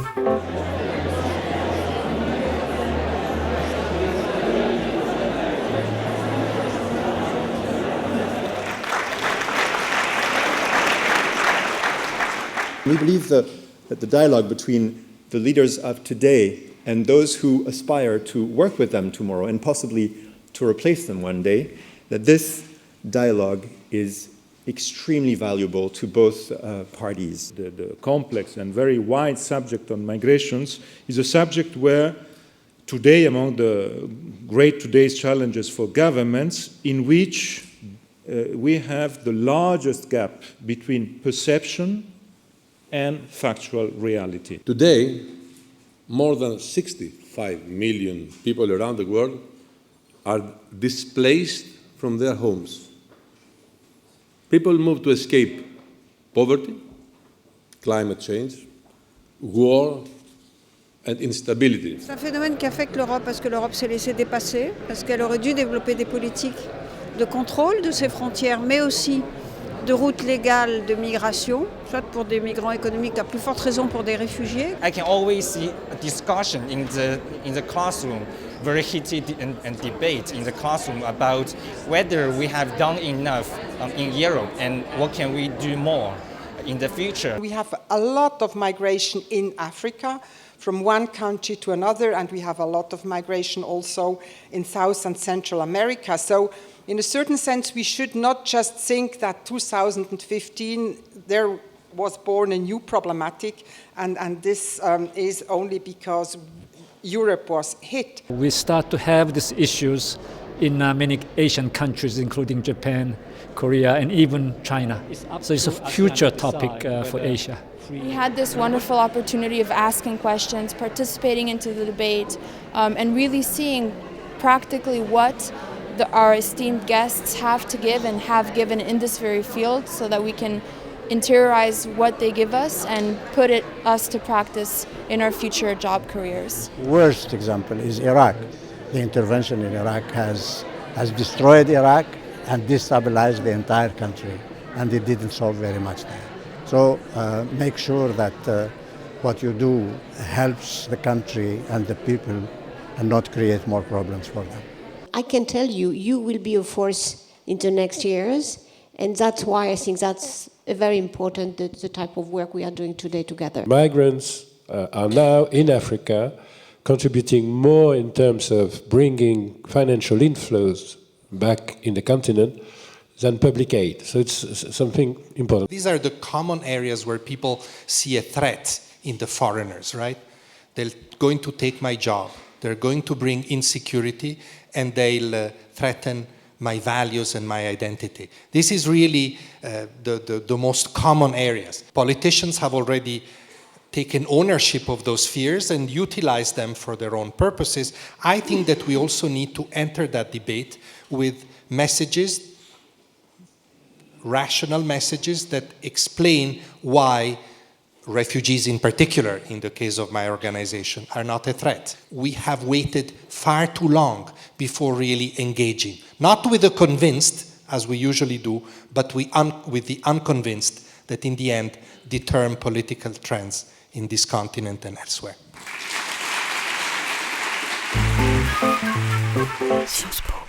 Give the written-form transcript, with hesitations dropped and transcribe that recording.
We believe that the dialogue between the leaders of today and those who aspire to work with them tomorrow and possibly to replace them one day, that this dialogue is extremely valuable to both parties. The complex and very wide subject on migrations is a subject where today, among the great today's challenges for governments, in which we have the largest gap between perception and factual reality. Today, more than 65 million people around the world are displaced from their homes. People move to escape poverty, climate change, war and instability. C'est un phénomène qui affecte l'Europe parce que l'Europe s'est laissée dépasser, parce qu'elle aurait dû développer des politiques de contrôle de ses frontières, mais aussi de routes légales de migration, soit pour des migrants économiques, à plus forte raison pour des réfugiés. I can always see a discussion in the classroom, very heated and debate in the classroom about whether we have done enough in Europe and what can we do more in the future. We have a lot of migration in Africa from one country to another, and we have a lot of migration also in South and Central America. So in a certain sense, we should not just think that 2015 there was born a new problematic, and this is only because Europe was hit. We start to have these issues in many Asian countries, including Japan, Korea, and even China. So it's a future topic for Asia. We had this wonderful opportunity of asking questions, participating into the debate, and really seeing practically what our esteemed guests have to give and have given in this very field, so that we can interiorize what they give us and put us to practice in our future job careers. Worst example is Iraq. The intervention in Iraq has destroyed Iraq and destabilized the entire country, and it didn't solve very much there. So make sure that what you do helps the country and the people and not create more problems for them. I can tell you, you will be a force into next years, and that's why I think that's very important, the type of work we are doing today together. Migrants are now in Africa contributing more in terms of bringing financial inflows back in the continent than public aid. So it's something important. These are the common areas where people see a threat in the foreigners, right? They're going to take my job. They're going to bring insecurity, and they'll threaten my values and my identity. This is really the most common areas. Politicians have already taken ownership of those fears and utilized them for their own purposes. I think that we also need to enter that debate with messages, rational messages that explain why refugees in particular, in the case of my organization, are not a threat. We have waited far too long before really engaging. Not with the convinced, as we usually do, but with the unconvinced that in the end determine political trends in this continent and elsewhere. Sciences Po.